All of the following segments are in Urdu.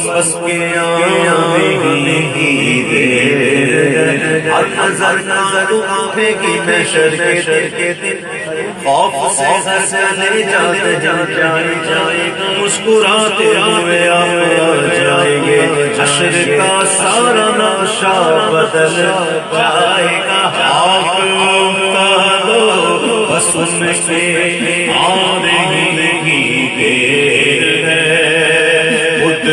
بس کے آنے کی دیر نظر آنکھیں کی محشر کے دن خوف سے چلے جائے مسکراتے ہوئے آپ جائیں گے حشر کا سارا نقشہ بدل جائے گا آپ کا دو بس ان سے آنے کی دیر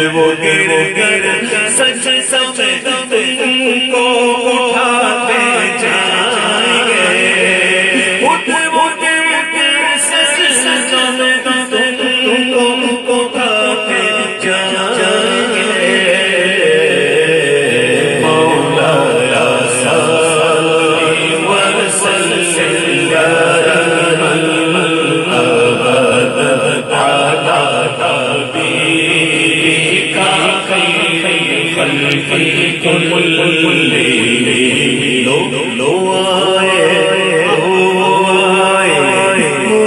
وہ گر سچ تم کو اٹھاتے جائیں گے وہ گر سچ تم کو اٹھاتے جائیں گے مولا یا صلی وسلم لو آئے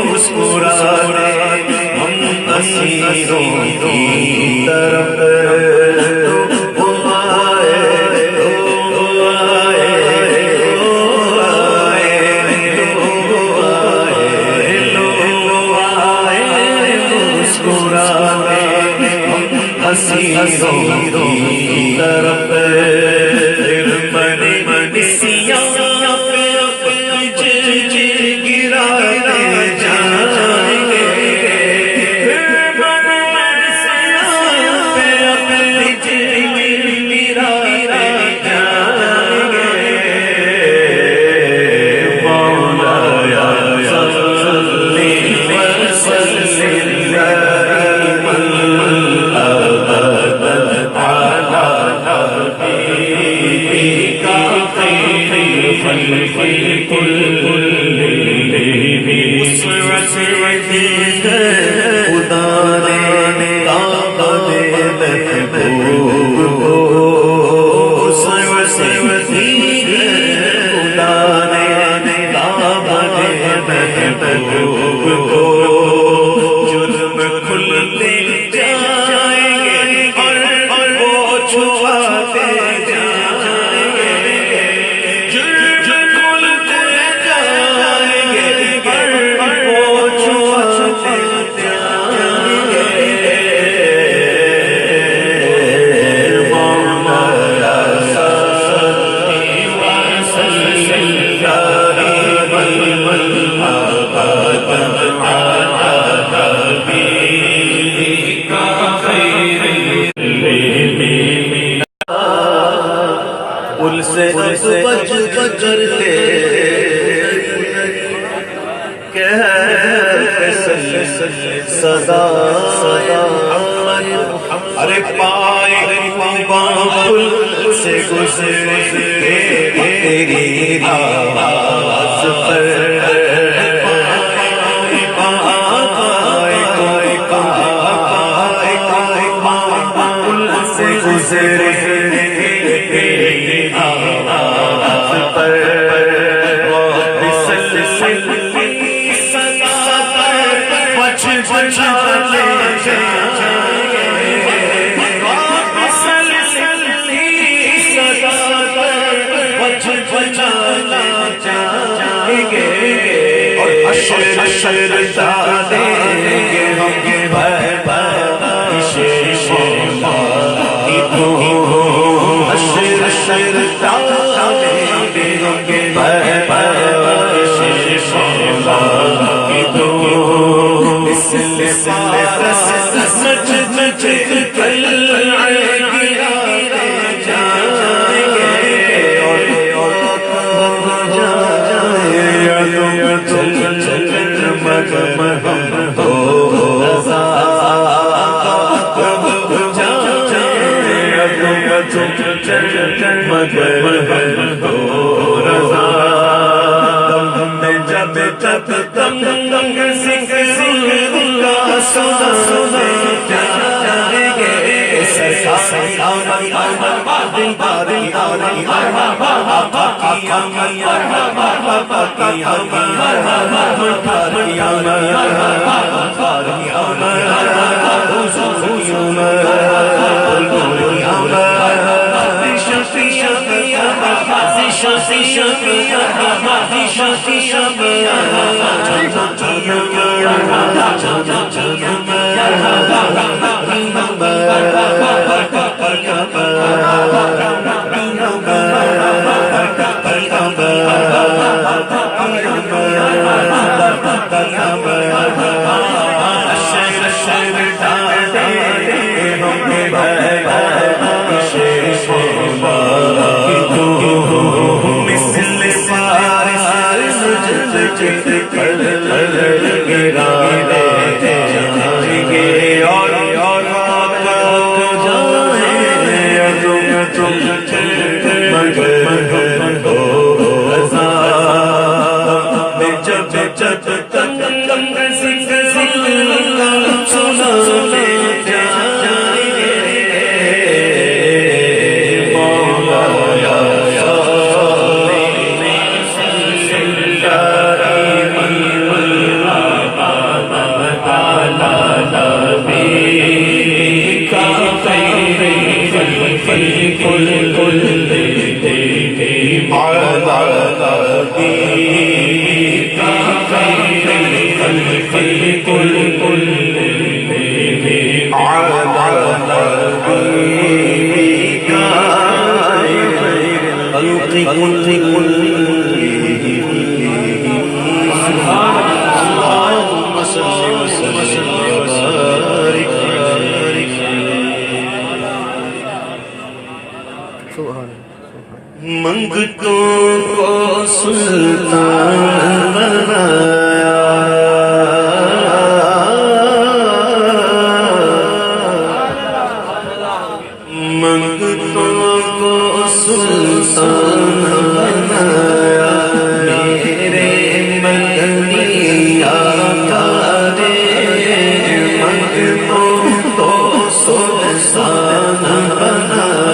مسکرا ہم اسیروں کی طرف اسیروں کی طرف صدا ارے پائے پل سے گزرے تیری آواز پر پل سے گزرے تیری آواز پر حشر ڈالیں گے ہم مولا کی تو حشر ڈالیں گے ہم مولا کی تو سمجھ کل منگتوں کو سلطان بنایا، منگتوں کو سلطان بنایا، میرے مدنی آقا نے منگتوں کو سلطان بنایا،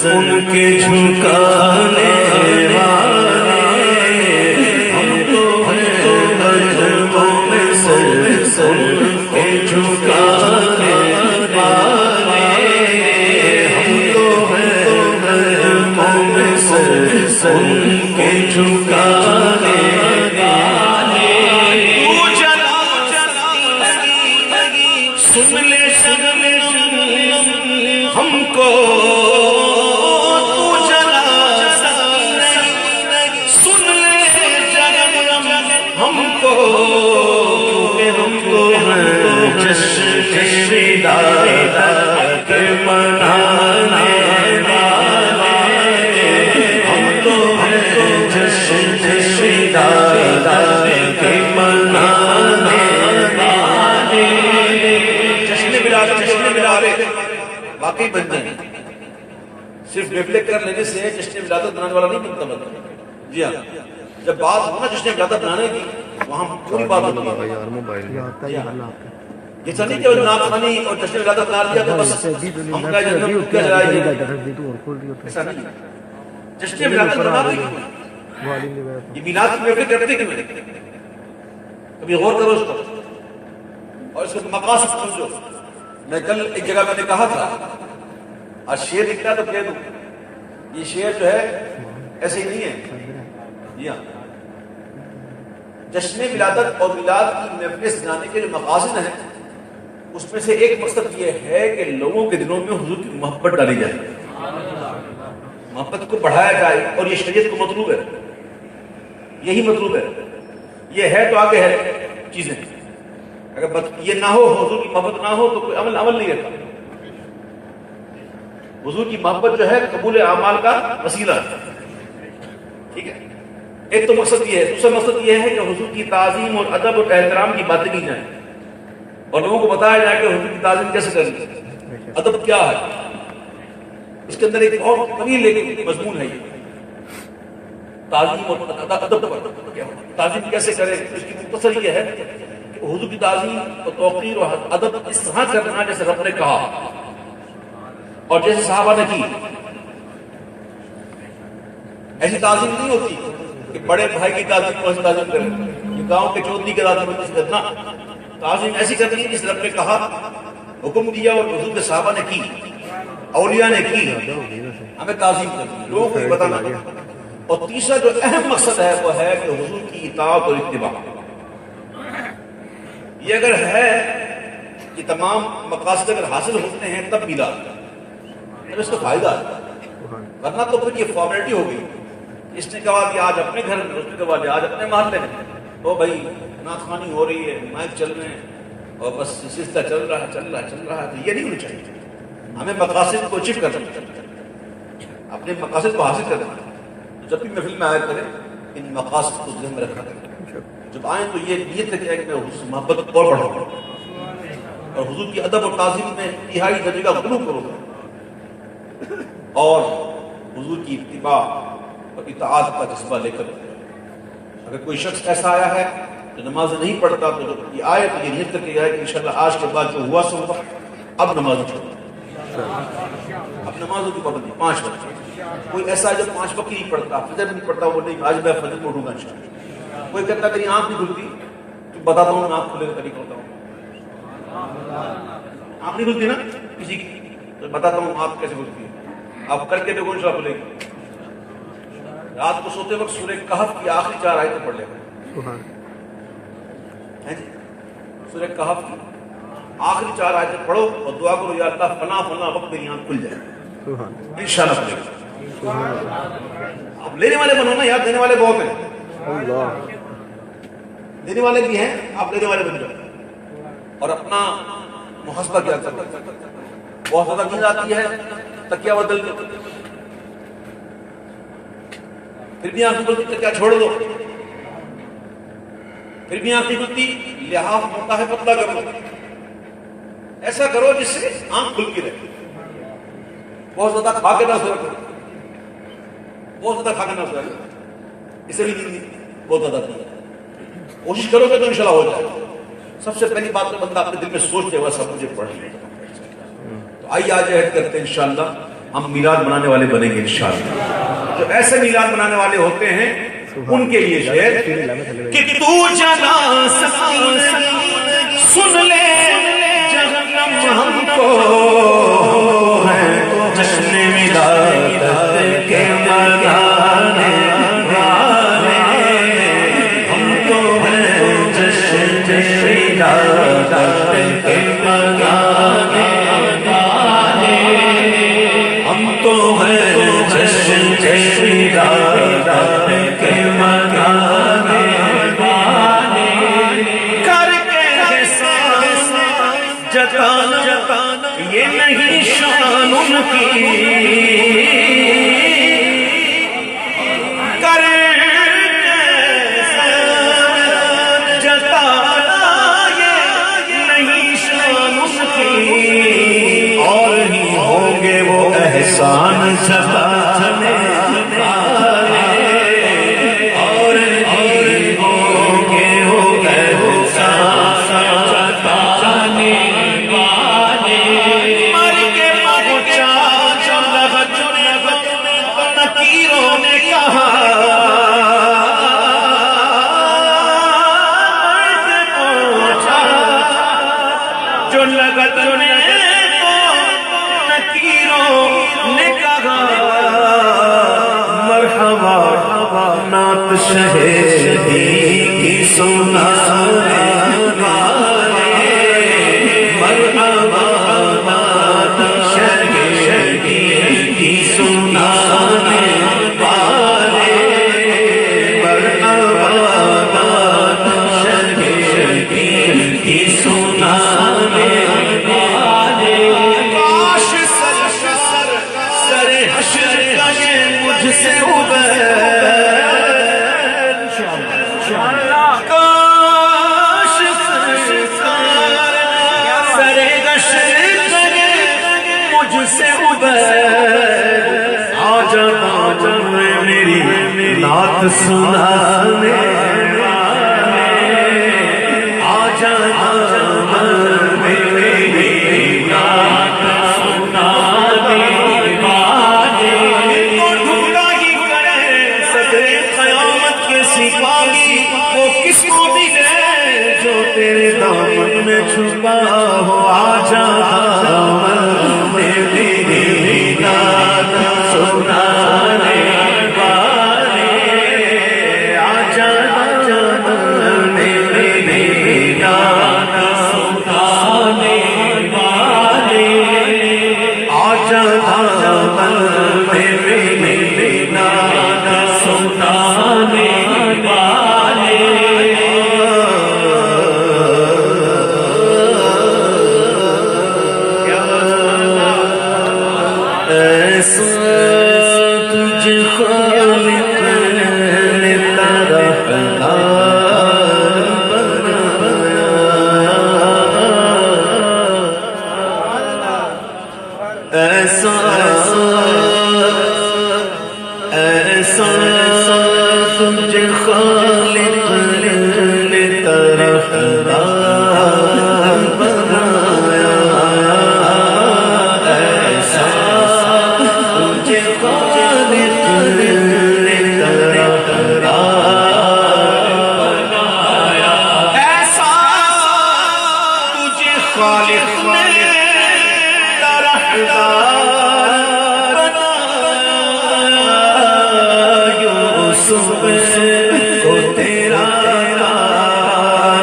ان کے جھکانے والے ہم تو قدموں میں سر ان کے جھکانے والے ہم تو قدموں میں سر ان کے جھکانے والے تو جلا سن لے ہم کو ہم جشن ولادت کے منانے والے، جشن ولادت واقعی بن جائیں۔ صرف ڈپلے کر لینے سے جشن ولادت بنانے والا نہیں بنتا بنتا۔ جی ہاں، جب بات ہونا جشن ولادت بنانے کی وہاں پوری بات ہوتی ہے۔ ایسا نہیں کہ نعت خوانی اور جشن ولادت بنا لیا تو بس ہم کا جنم کیا جلائے گی، ایسا نہیں۔ جشن ولادت بناتے کیوں؟ یہ میلاد کی محفل کرتے کیوں؟ کبھی غور کرو اس پر اور اس کے مقاصد سمجھو۔ میں کل ایک جگہ میں نے کہا تھا، آج شعر لکھتا تو کہہ دوں، یہ شعر جو ہے ایسے ہی نہیں ہے۔ جی ہاں، جشن ولادت اور میلاد کی محفلیں سجانے کے جو مقاصد ہیں اس میں سے ایک مقصد یہ ہے کہ لوگوں کے دلوں میں حضور کی محبت ڈالی جائے، محبت کو بڑھایا جائے، اور یہ شریعت کو مطلوب ہے، یہی مطلوب ہے۔ یہ ہے تو آگے ہے چیزیں، اگر یہ نہ ہو، حضور کی محبت نہ ہو تو کوئی عمل نہیں رہتا۔ حضور کی محبت جو ہے قبول اعمال کا وسیلہ ہے، ٹھیک ہے۔ ایک تو مقصد یہ ہے، دوسرا مقصد یہ ہے کہ حضور کی تعظیم اور ادب اور احترام کی باتیں کی جائیں اور لوگوں کو بتایا جائے کہ حضور کی تعظیم کیسے کرنی، ادب کیا ہے۔ اس کے اندر ایک بہت طویل لیکن مضمون ہے، یہ تعظیم اور ادب تعظیم کیسے کریں۔ اس کی مختصر یہ ہے کہ حضور کی تعظیم اور توقیر اور ادب اس طرح کرنا جیسے رب نے کہا اور جیسے صحابہ نے کی۔ ایسی تعظیم نہیں ہوتی کہ بڑے بھائی کی تعظیم کو ایسی تعظیم کریں، یہ گاؤں کے چودھری کی تعظیم کو کرنا۔ تعظیم ایسی کرنی ہے جس رب نے کہا، حکم دیا اور حضور کے صحابہ نے کی، اولیاء نے کی، ہمیں تعظیم کرنی، لوگوں کو یہ بتانا۔ اور تیسرا جو اہم مقصد ہے وہ ہے کہ حضور کی اطاعت اور اتباع۔ یہ اگر ہے، یہ تمام مقاصد اگر حاصل ہوتے ہیں تب میلاد، تب اس کا فائدہ ہے، ورنہ تو پھر یہ فارمیلٹی ہو گئی۔ اس نے کہا کہ آج اپنے گھر میں، اس نے کہا کہ آج اپنے محلے میں، او بھائی نعت خوانی ہو رہی ہے، مائک چل رہے ہیں اور بس سلسلہ چل رہا ہے، تو یہ نہیں ہونا چاہیے۔ ہمیں مقاصد کو اچیو کرنا، اپنے مقاصد کو حاصل کرنا۔ جب بھی محفل میں آیا کریں ان مقاصد کو ذہن میں رکھا کریں، جب آئیں تو یہ نیت ہے کہ میں حضور سے محبت اور بڑھاؤں اور حضور کی ادب اور تعظیم میں انتہائی درجے کا غلو کروں اور حضور کی اتباع اور اطاعت کا جذبہ لے کر۔ اگر کوئی شخص ایسا آیا ہے جو نماز نہیں پڑھتا تو جب یہ آئے تو یہ نیت کر کے آئے کہ انشاءاللہ آج کے بعد جو ہوا سو ہوا، اب نماز چھوڑو، اب نمازوں کی پابندی 5 وقت۔ کوئی ایسا ہے جو 5 وقت نہیں پڑھتا، فجر نہیں پڑھتا، وہ نہیں آج میں فجر میں اٹھوں گا انشاءاللہ۔ کوئی کہتا میری آنکھ نہیں کھلتی، تو بتاتا ہوں میں آنکھ کھلے کا طریقہ بتاؤں۔ آنکھ نہیں کھلتی نا کسی کی، تو بتاتا ہوں آنکھ کیسے کھلتی ہے، آپ کر کے دیکھو انشاءاللہ کھلے گی۔ رات کو سوتے وقت سورہ کہف کی آخری 4 آیتیں پڑھ لے گا، سورہ کہف کی آخری 4 آیتیں پڑھو اور دعا کرو یا اللہ فلاں فلاں وقت میری آنکھ کھل جائے، انشاءاللہ کھلے گا۔ اب لینے والے بنو نا یار، دینے والے بہت ہیں، دینے والے بھی ہیں، آپ لینے والے بن جاؤ اور اپنا محاسبہ کیا کرو۔ بہت زیادہ نیند آتی ہے، تکیہ بدل دو، پھر بھی آنکھ کھلتی تکیہ چھوڑ دو، پھر بھی آنکھ کھلتی لحاف ہوتا ہے پتلا کر دو۔ ایسا کرو جس سے آنکھ کھل کی رہے۔ بہت زیادہ کھا کے نہ سویا کرو، بہت زیادہ کھا کے نہ سویا کرو، اسے بھی نیند بہت زیادہ آتی ہے۔ کوشش کرو گے تو انشاءاللہ ہو جائے۔ سب سے پہلی بات تو بندہ اپنے دل میں سوچتے ہوا سب مجھے پڑھ لے۔ تو آئیے آج عہد کرتے ہیں انشاءاللہ ہم میلاد منانے والے بنیں گے انشاءاللہ۔ جو ایسے میلاد منانے والے ہوتے ہیں ان کے لیے شعر کہ تو جلا سن لے جہنم ہم کو ہے جشن ولادت کے منانے والے، ہم کو ہے جشن ولادت کے منانے والے، ہم تو ہے جشن ولادت کے منانے والے، کر کے احسان جتانا یہ نہیں شان ان کی، کر بات شہیدی کی سنانے والے، مرحبا بات شہیدی کی سنانے والے، مرحبا بات شہیدی کی سنانے والے، کاش سر حشر کا یہ مجھ سے عبید، کاش سر حشر کا یہ مجھ سے عبید، آ جانا میری نعت سنانے والے، آ جانا میری نعت سنانے والے، وہ ڈھونڈا ہی کرے صدر قیامت کے سپاہی، وہ کس کو ملے جو تیرے دامن میں چھپا ہو، آ جانا میری نعت سنانے والے، آ جانا میری نعت سنانے والے، آ جانا میری نعت سنانے والے، ایسا تجھ خالق نے طرحدار بنایا، ایسا تجھ خالق نے طرحدار بنایا، ایسا تجھ خالق نے طرحدار بنایا، ایسا تجھ خالق نے یوسف کو تیرا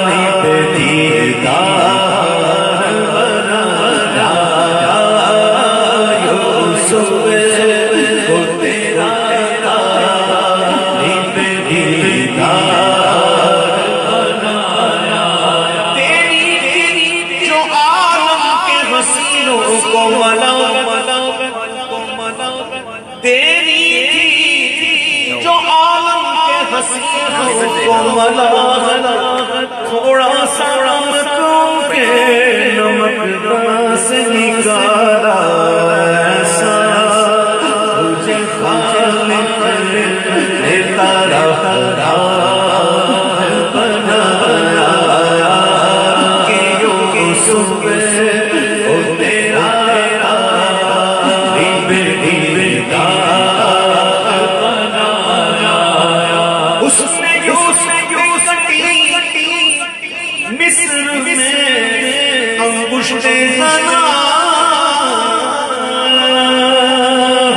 نب دیدار بنایا، یوسف کو تیرا نب دیدار بنایا، تیری جو عالم کے حسینوں کو ملا، تیری جو عالم کے حسینوں کو ملا، تھوڑا سا نمک کے نمک سے نکالا، ایسا تجھے خالق نے طرحدار بنایا، کہ یوسف کو تیرا نب دیدار بنایا، اس نے یوسف کٹی مصر میں انگشت زنا،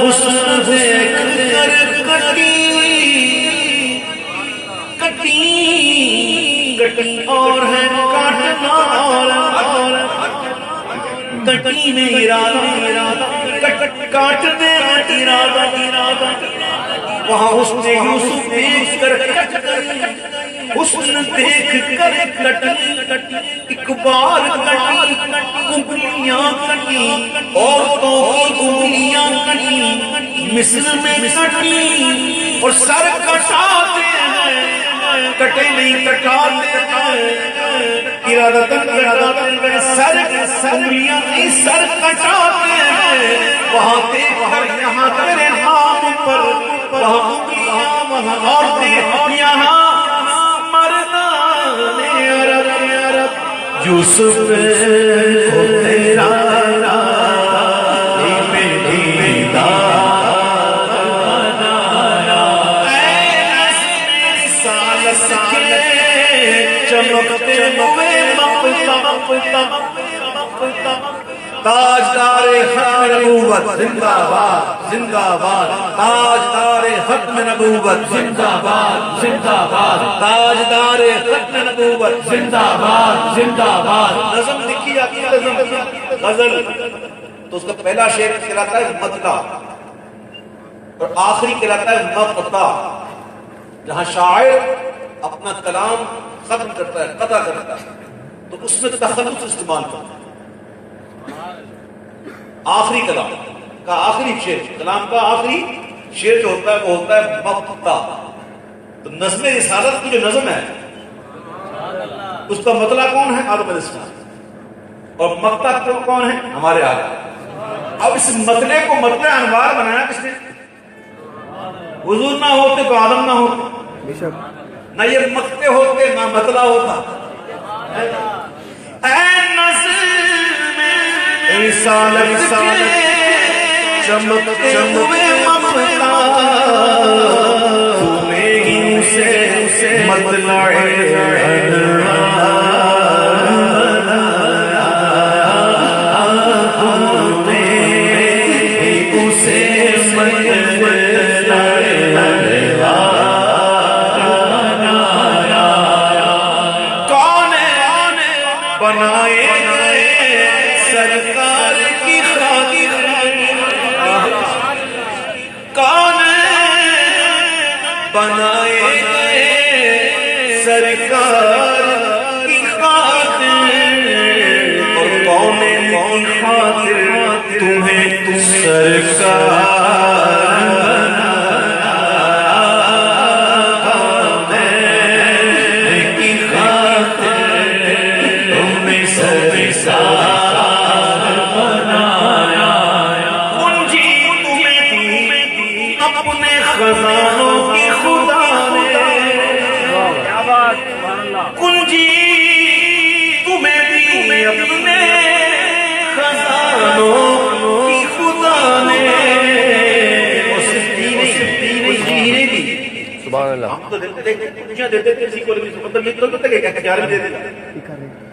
حسن دیکھ کر کٹی اور ہے کاٹنا، کٹی میں ارادہ کاٹنے کا ارادہ، وہاں اس نے یوسف دیکھ کر حسن دیکھ کر کٹی، ایک بار کٹی انگلیاں کٹی، عورتوں کی انگلیاں کٹی، مصر میں کٹی، اور سر کٹاتے ہیں، کٹے نہیں کٹاتے ہیں، ارادتاً سر انگلیاں نہیں سر کٹاتے ہیں، وہاں دیکھ کر یہاں تیرے ہاتھ پر، وہاں انگلیاں وہاں عورتیں، یہاں مردان عرب، یوسف کو تیرا نب دیدار بنایا، رسالت کے چمکتے ہوئے مقتب، تاجدار ختم نبوت زندہ باد زندہ باد، تاجدار ختم نبوت زندہ باد زندہ باد، تاجدار ختم نبوت زندہ باد زندہ باد۔ نظم لکھی آتی ہے، نظم غزل، تو اس کا پہلا شعر کہلاتا ہے مطلع اور آخری کہلاتا ہے مقطع، جہاں شاعر اپنا کلام ختم کرتا ہے، قطع کرتا ہے، تو اس میں تخلص استعمال کرتا ہے۔ آخری کلام کا آخری شعر، کلام کا آخری شعر جو ہوتا ہے وہ ہوتا ہے مقطع۔ تو نظم رسالت کی جو نظم ہے اس کا مطلع کون ہے؟ آدم علیہ السلام، اور مقطع کون ہے؟ ہمارے آقا۔ اب اس مطلع کو مطلع انوار بنایا کس نے؟ حضور نہ ہوتے تو آدم نہ ہوتے، نہ یہ مقطع ہوتے نہ مطلع ہوتا۔ اے نظم رسالت کے چمکتے ہوئے مقطع، تمہیں ہی اسے مطلع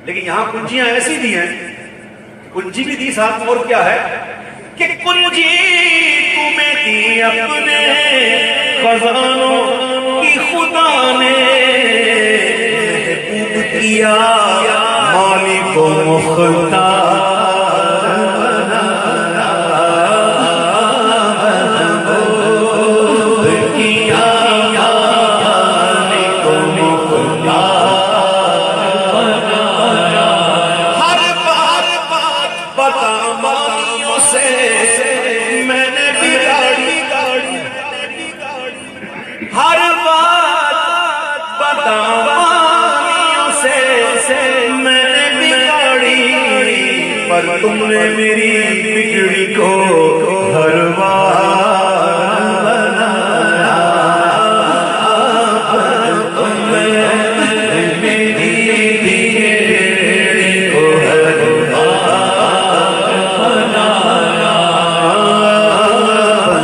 لیکن یہاں کنجیاں ایسی دی ہیں، کنجی بھی دی ساتھ میں، اور کیا ہے کہ کنجی تمہیں دی اپنے خزانوں کی خدا نے، محبوب کیا مالک و مختار، تم نے میری بگڑی کو ہر بار بنایا، تم نے میری بگڑی کو ہر بار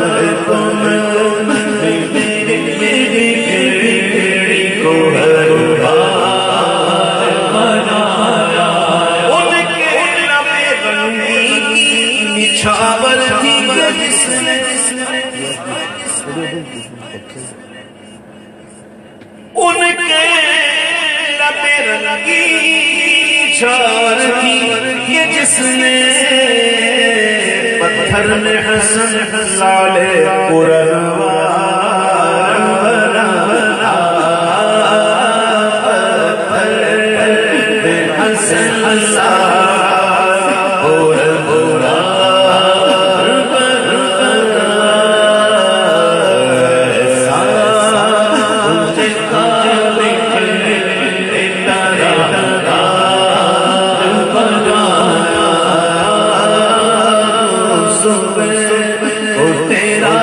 بنایا، تم نے میری بگڑی کو ہر بار بنایا۔ چھاور تھی جس نے ان کے لب رنگی چھاور تھی جس نے پتھر میں حسن لالے قرآن تیرا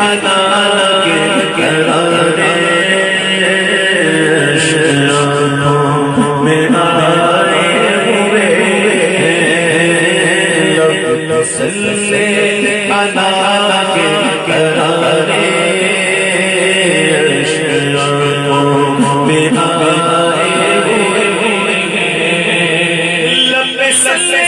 ادا کے کرارے عشق میں آئے ہوئے تسلی ادا کے کرارے عشق میں آئے ہوئے لب سلے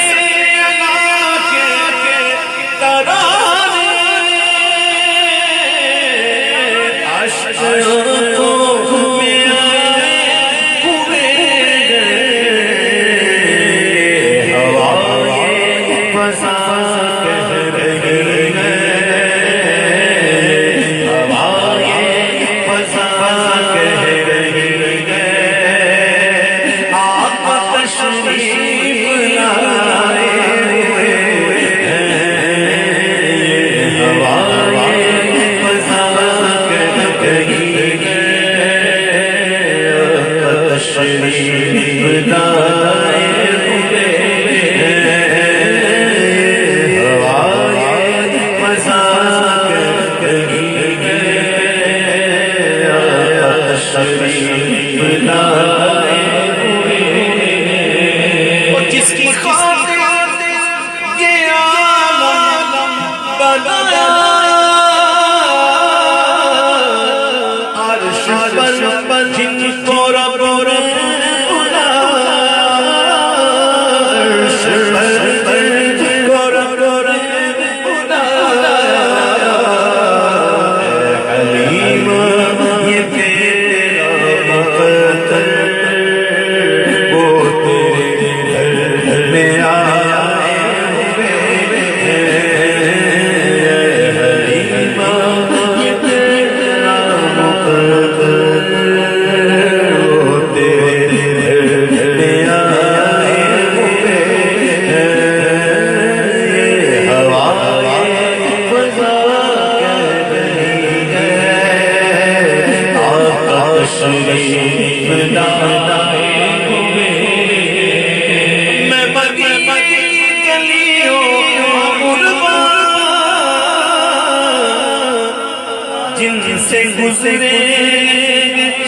جن سے گزرے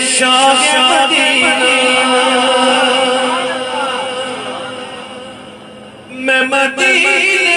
شاہ مدینہ میں مدینے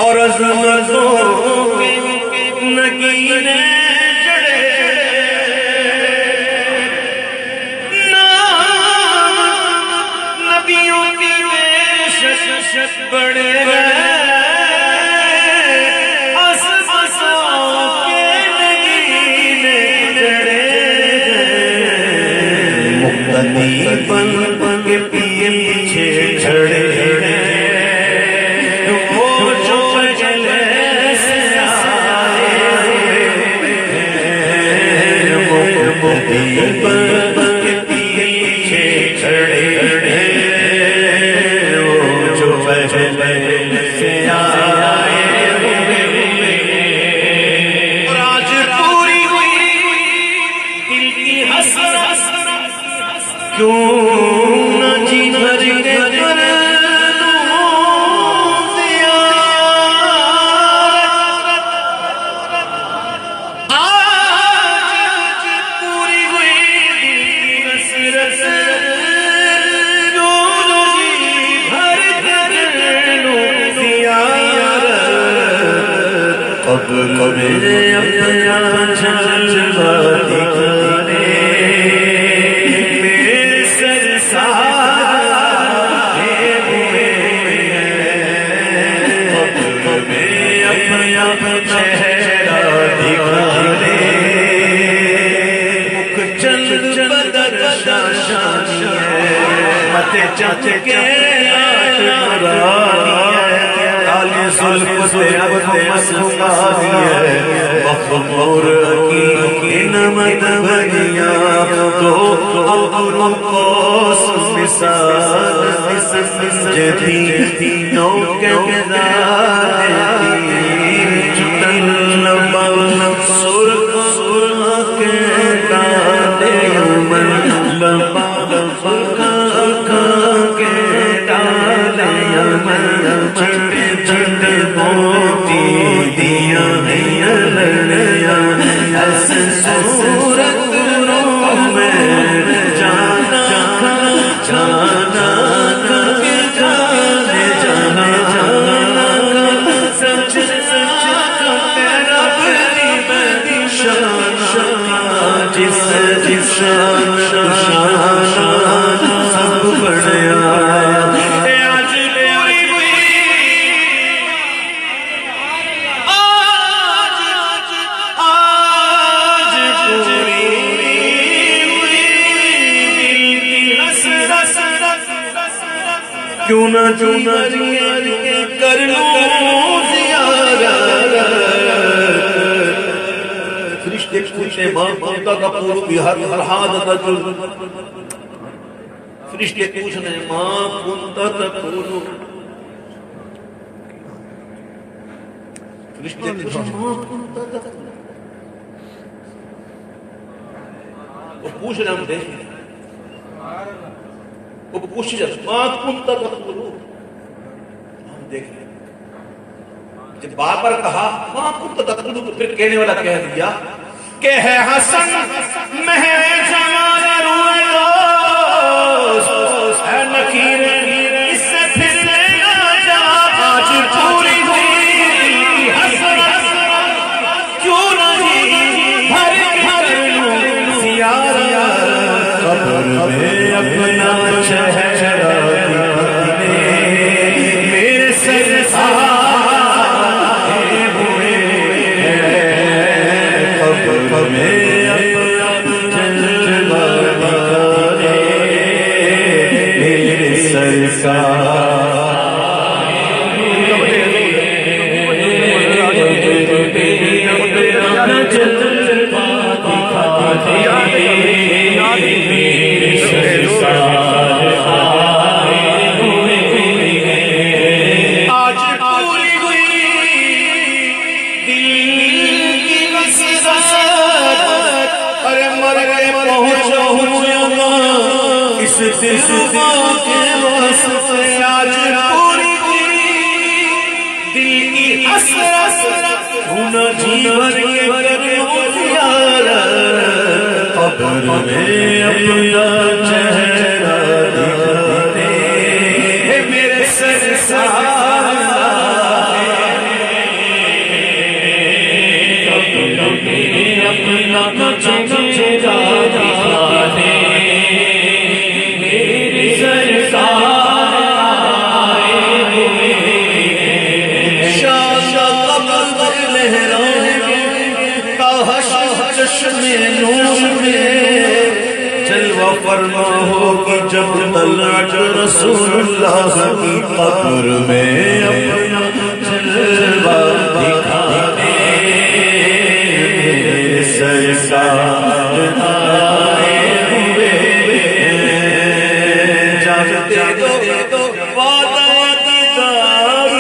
اور عظمتوں کے نگینے چڑھے نبیوں کی پیشکش بڑے پن پن کے پیچھے چھڑے وہ جو چلے سے آئے پن پن کے پیچھے چھڑے وہ جو چلے سے آئے اور آج پوری ہوئی دل کی حسرت کیوں نہ جی بھر کے کر دوں قبر میں اپنا جلوہ دکھانے میرے سرکار آئے ہوئے ہیں، قبر میں اپنا چہرہ دکھانے مکھ چند بدر شاشانی ہے، مت چند کے آٹھ نورانی ہے، کالی زلف سے اب مسکاری ہے، مخمور کی نمت بنیا تو ابرو قوس مثال جدی نو کے گزارتی چتن لمبا سرخ سرخ کے ڈالے یمن لمبا سرخ کے ڈالے یمن چھٹے چھٹے موتی دیا دیا لڑیا ایسے صورت رو میں جانا جانا کے جانے جانا جانا سچ سچ تیرا بڑی شان جس جس شان شان سب بڑھیا کیوں نہ کر لوں زیارت فرشتے پوچھے ماں ممتا کا پورو بہار فرحاد فرشتے پوچھنے ماں کنتا تقولو فرشتے پوچھنے ماں کنتا تقولو وہ پوچھ رہے ہم دیکھیں وہ پوچھ جائے ماں کنتا تقولو ہم دیکھ لیں جب بار بار کہا ماں کنتا تقولو تو پھر کہنے والا کہہ دیا کہ ہے حسن مہر جمال روح دوست ہے نکیر اس سے پھر لینا جا آج پوری ہوئی حسن کیوں نہیں بھر کر لوں زیارت قبر میں اپنا چہرہ دکھانے میرے سرکار آئے ہوئے ہیں، قبر میں اپنا جلوہ دکھانے میرے سرکار قبر میں اپنا چہرہ دکھانے میرے سرکار قبر میں اپنا چہرہ دکھانے میرے سرکار آئے ہوئے ہیں، شان قبر لہرانے چشم نور میں جلوہ فرما ہوگی جب طلعت رسول اللہ کی قبر میں اپنا جلوہ دکھانے میرے سرکار آئے ہوئے ہیں، جانتے دو وعدہ دیدار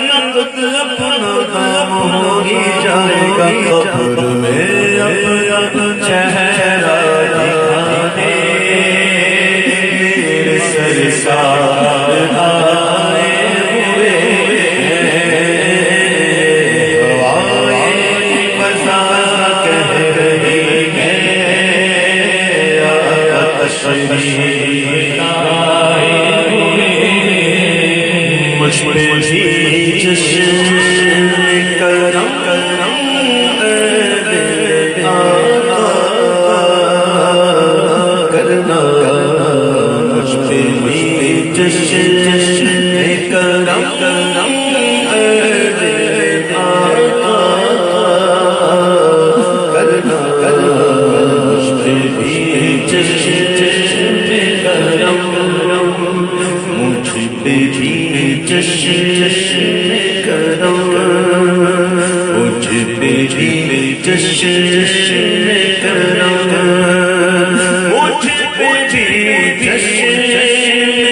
نقد اپنا دام ہوگی جائے گا قبر میں اپنا چہرہ دکھانے میرے سرکار آئے ہوئے ہیں، ہوائیں فضا کہہ رہی ہیں آقا تشریف لائے ہوئے ہیں، مجھ پہ بھی جشن کرم کرم کرنا مجھ پہ بھی جشن کرم کرم کرنا مجھ پہ بھی جشن کرم مجھ پہ بھی جشن کرم مجھ پہ بھی جشن کرم مجھ پہ بھی جشن کرم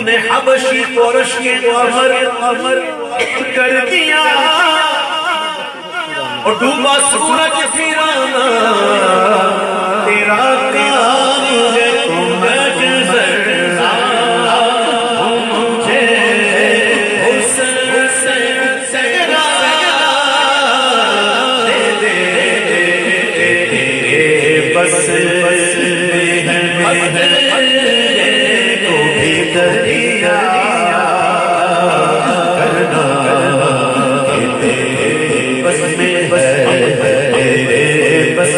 نے حبشی قرشی کو امر کر دیا اور ڈوبا سورج فرانا تیرا کام ہے تو مجزر مجھے حسن سگرا دے دے تیرے بس دریا کرنا بس میں بس بس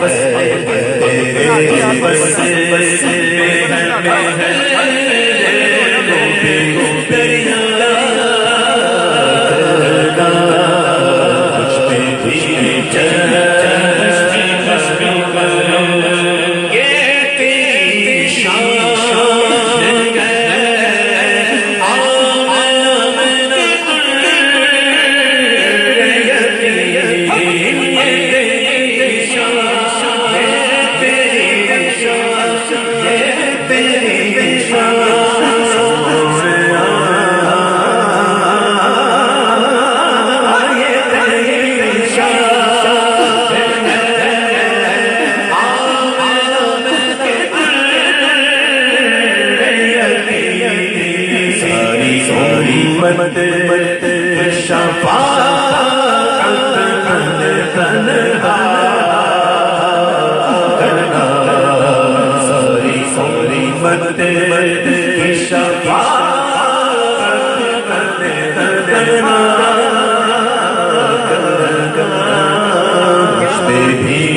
بس بس امت شفاعت تنہا کرنا ساری امت شفاعت تنہا اس پہ بھی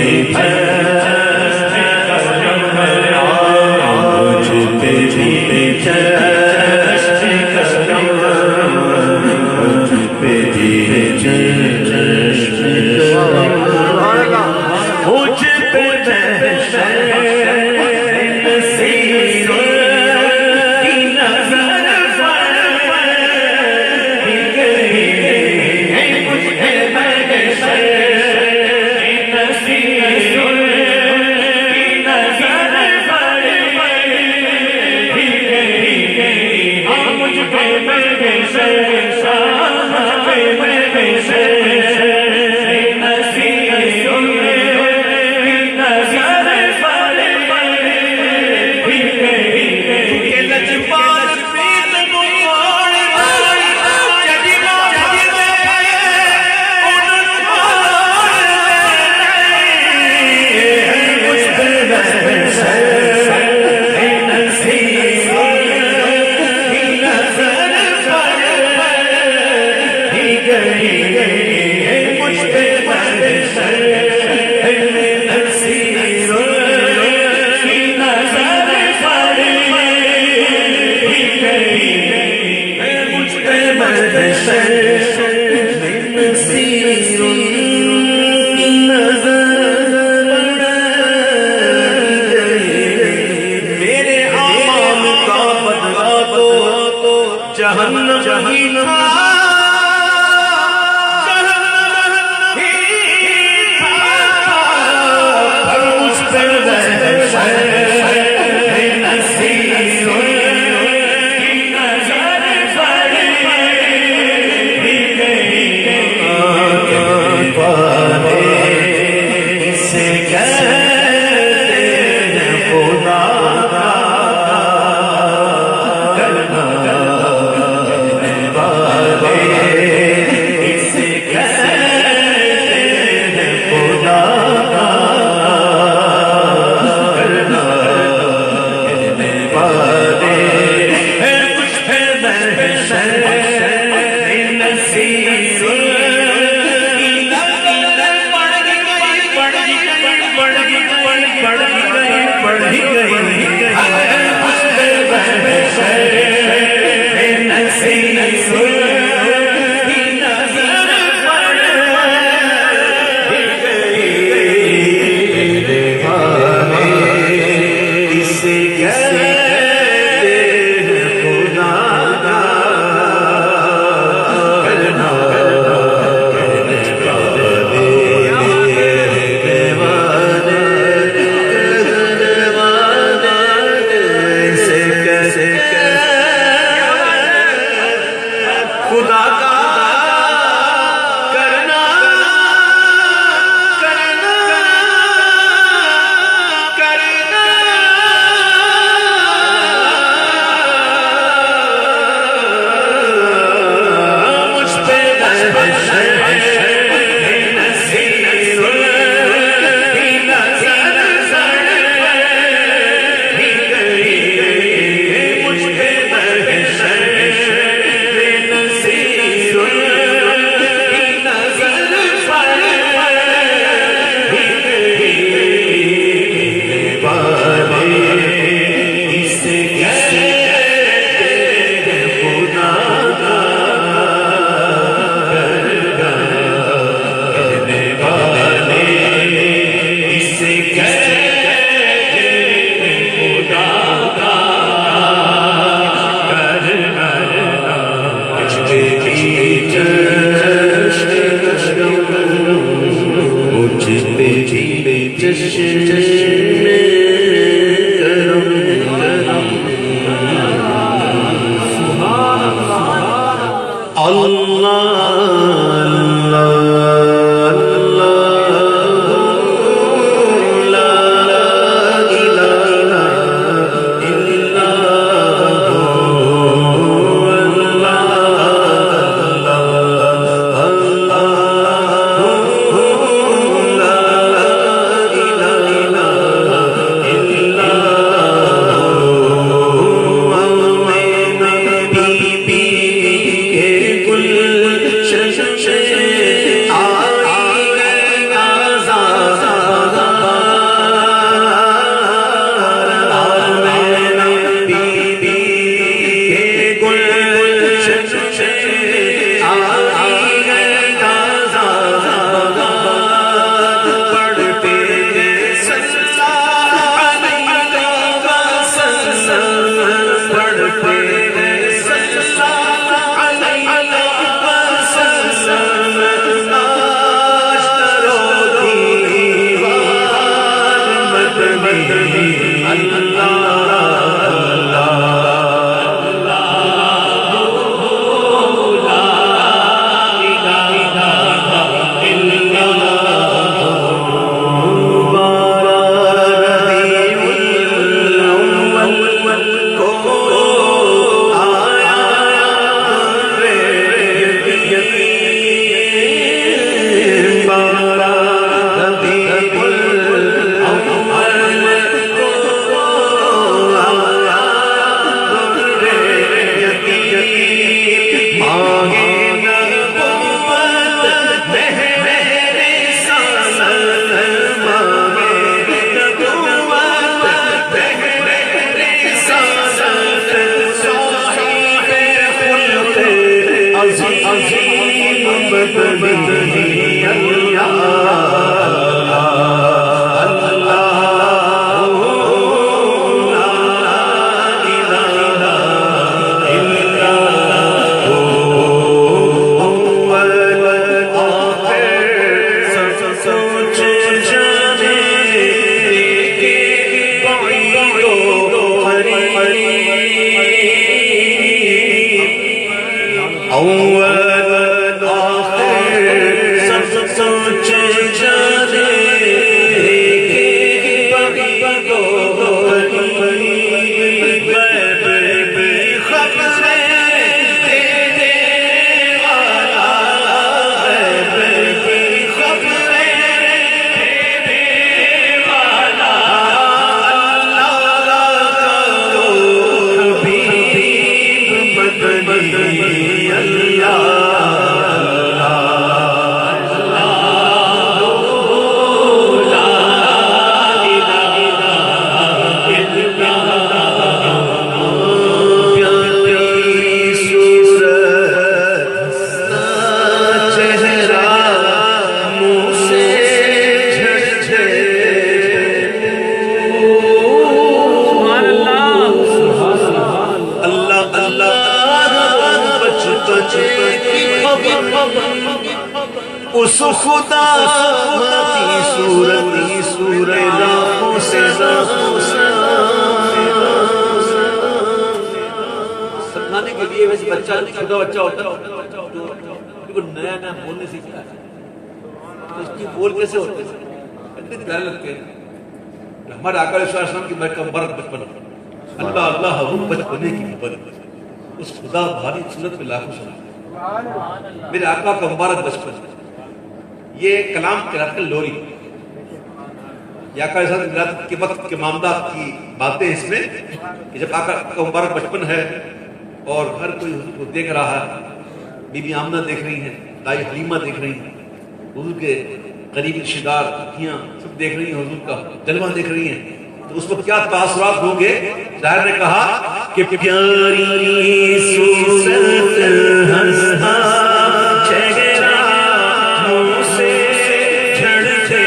اس خدا کی صورت راہوں سے سکھانے کے لیے ویسے بچہ چھوٹا بچہ ہوتا ہے نیا نیا بولنے سیکھتا ہے تو اس کی بول کیسے ہوتے ہیں اتنے پیارے لگتے ہیں. ہمارے آقا علیہ السلام کی مبارک بچپن اللہ اللہ حضور بچپنے کی محبت اس خدا بھاری صورت میں لاکھوں سنا میرے آقا کا مبارک بچپن. یہ کلام قراءت لوری یا آقا علیہ السلام کے وقت کے معاملات کی باتیں اس میں کہ جب آقا کا مبارک بچپن ہے اور ہر کوئی حضور کو دیکھ رہا ہے. بی بی آمنہ دیکھ رہی ہیں, دائی حلیمہ دیکھ رہی ہیں, حضور کے قریبی رشتہ دار پھپھیاں سب دیکھ رہی ہیں, حضور کا جلوہ دیکھ رہی ہیں. تو اس وقت کیا تاثرات ہوں گے؟ شاعر نے کہا کہ پیاری صورت ہنستا چہرہ منہ سے جھڑتے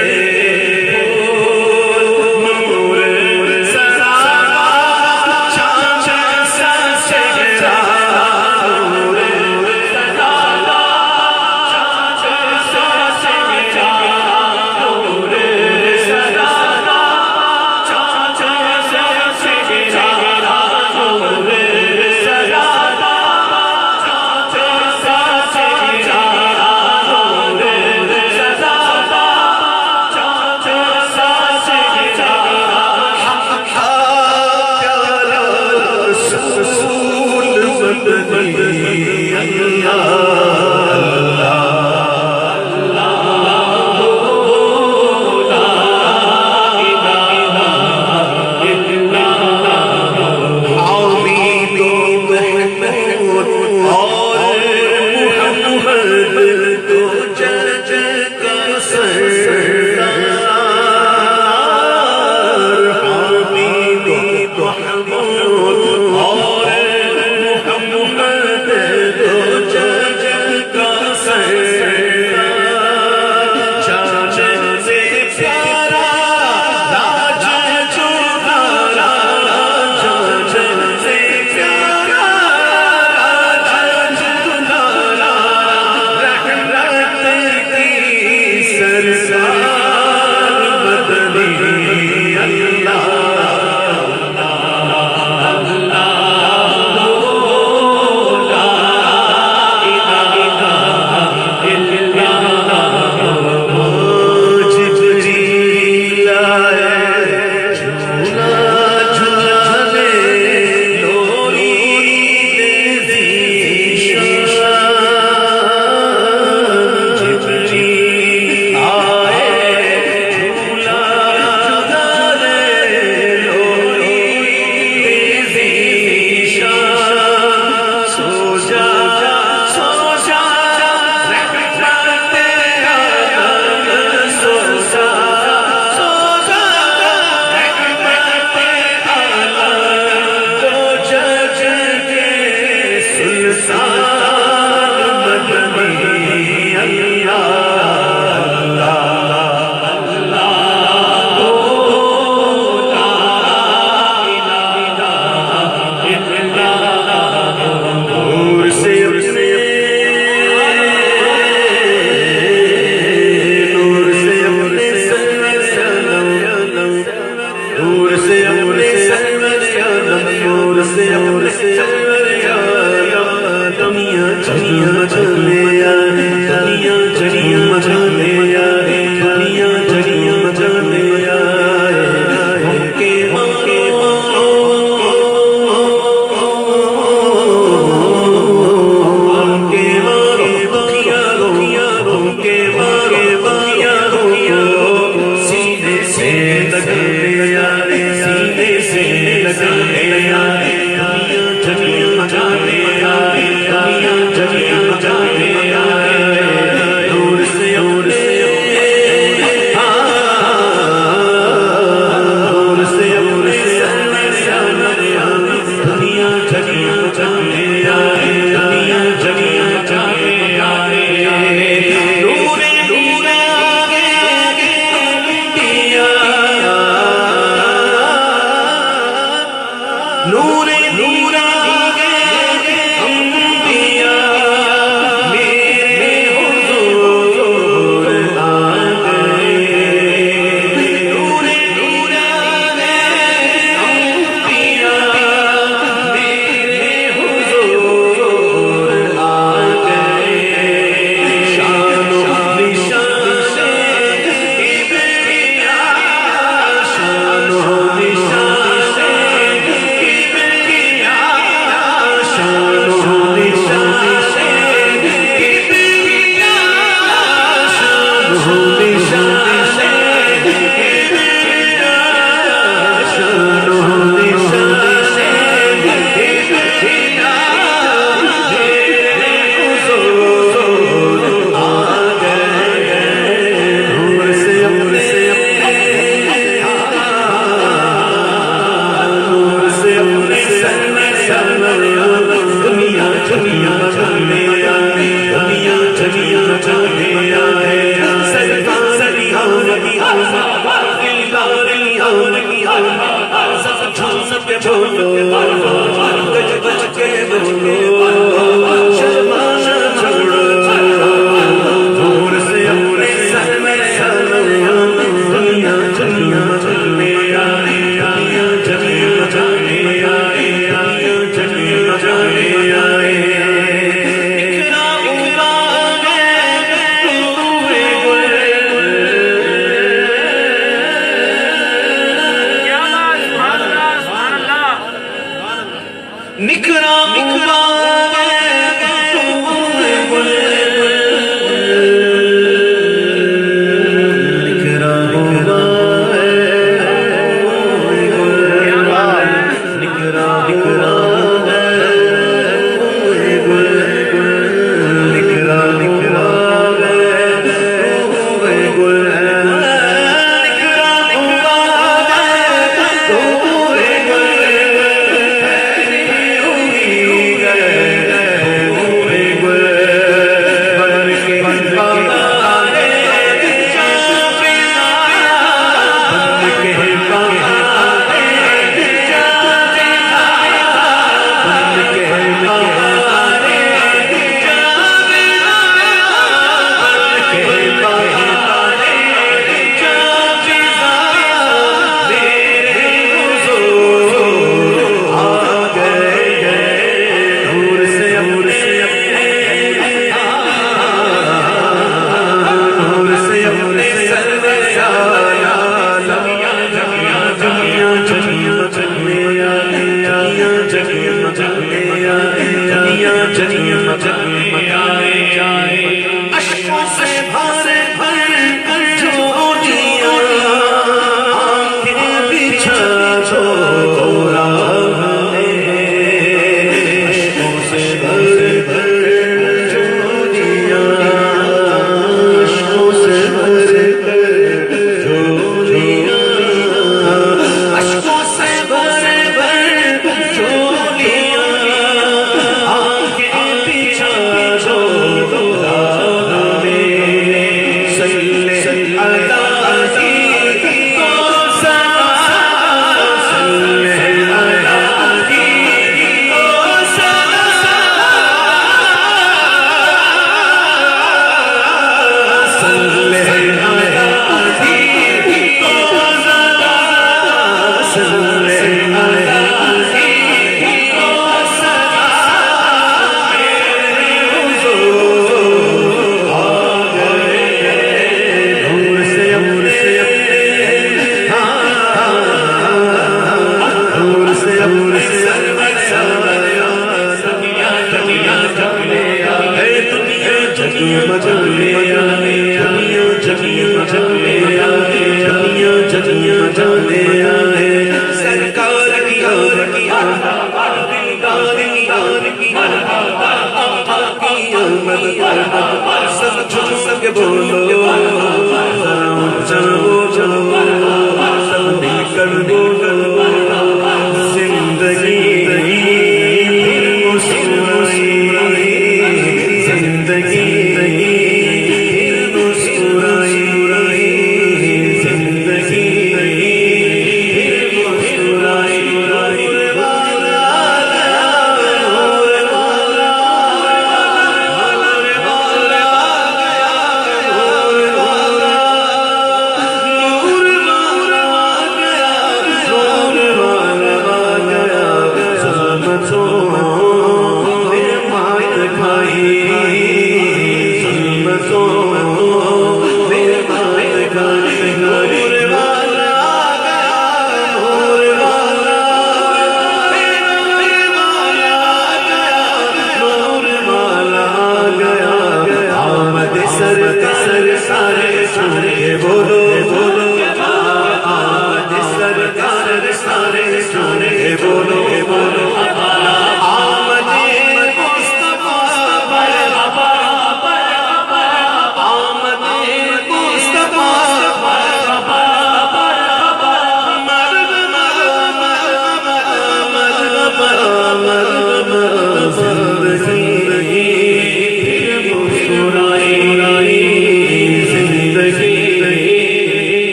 سرا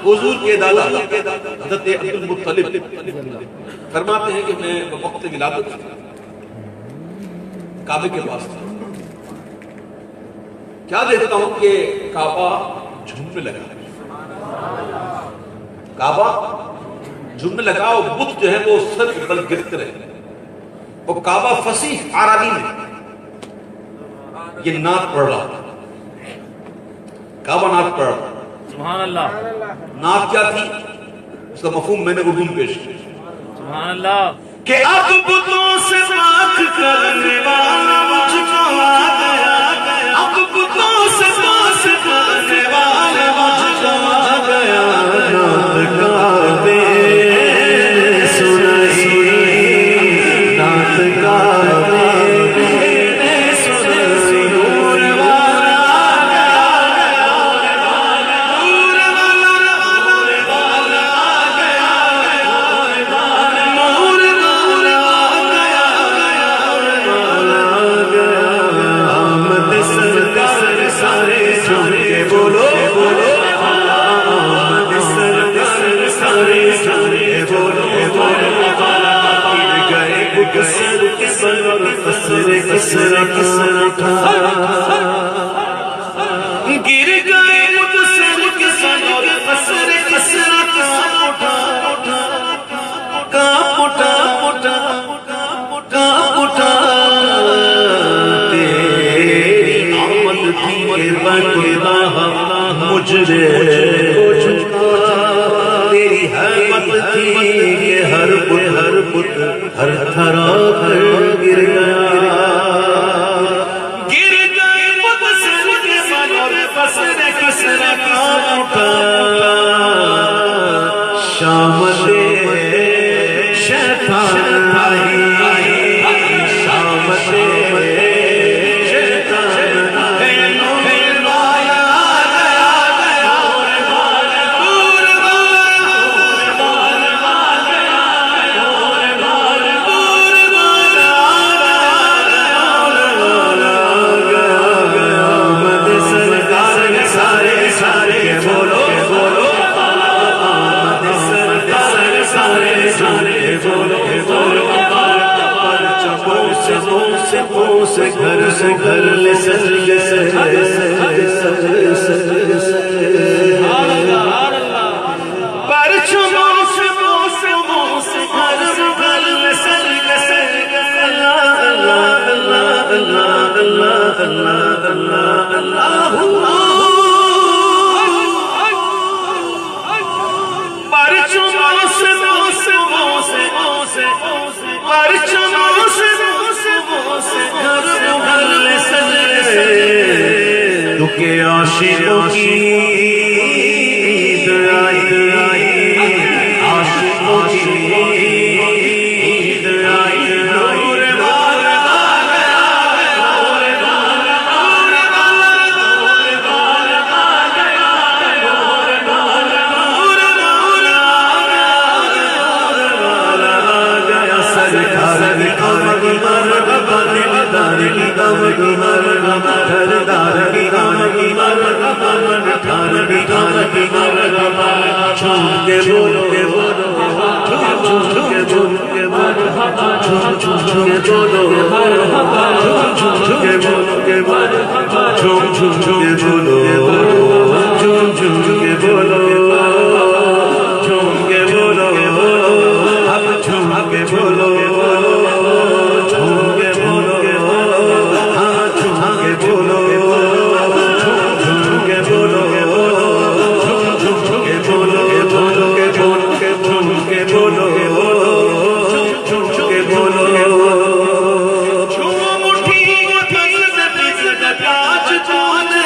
حضور کے دادا حضرت عبدالمطلب فرماتے ہیں کہ میں وقت ولادت کعبے کے پاس تھا، کیا دیکھتا ہوں کہ کعبہ جھومنے لگا، کعبہ جھومنے لگا اور بت جو ہے وہ سر کے بل گرتے رہے. وہ کعبہ فصیح عربی میں یہ نعت پڑھ رہا تھا. کعبہ نعت پڑھ رہا. سبحان اللہ. نعت کیا تھی اس کا مفہوم میں نے اردو میں پیش کیا. سبحان اللہ. کہ اب بتوں سے پاک کرنے والا مجھ کو آ گیا. اب بتوں سے پاک کرنے والا مجھ کو آ گیا. نعت کعبے نے سنائی، نعت کعبے نے سنائی. نور والا آ گیا، نور والا آ گیا، نور والا آ گیا. آمد سرکار سارے جھوم کے بولو بولو. آمد سرکار سارے جھوم کے بولو بولو. گر گئے بکسر کسر کسر کسر کسر اٹھا. گر گئے مدثر کے سر اور قصر قصر کانپ اٹھا، کانپ اٹھا، کانپ اٹھا. تیری آمد تھی کہ بندہ مجھے ہو چکا. تیری حیمت تھی کہ ہر بت ہر تھرا کر گر گیا. گر گئے مدثر کے سر اور قصر قصر کانپ اٹھا. شام شیطان آئی، شام شیطان آئی. نور والا آ گیا، نور آمد سرکار سارے سارے بولو بولو. آمد سرکار سارے سارے بولو بولو. چپوں سے گھر سے گھر لے سر پرچموں سے ہر گل سر اللہ اللہ اللہ اللہ اللہ اللہ. پرچموں سے ہر گل سر تو کہ عاشقوں کی عید آئی، عاشقوں کی عید آئی. نور والا آ گیا، نور والا سرکار آمد مرحبا، دلدار کی آمد مرحبا، گھردار کی آمد مرحبا، ٹھار کی آمد مرحبا. جھوم کے بولو جھوم کے جھوم کے بولو، جھوم کے بولو، جھوم کے بولو کے بولو، جھوم کے بولو، جھوم کے بولو، جھوم کے بولو. اب جھوم کے بولو، جھوم کے بولو، ہاں جھوم کے بولو، جھوم کے بولو، جھوم کے بولو، جھوم کے بولو، جھوم کے بولو، جھوم کے بولو. جھوم اٹھی پس پس تاج چانے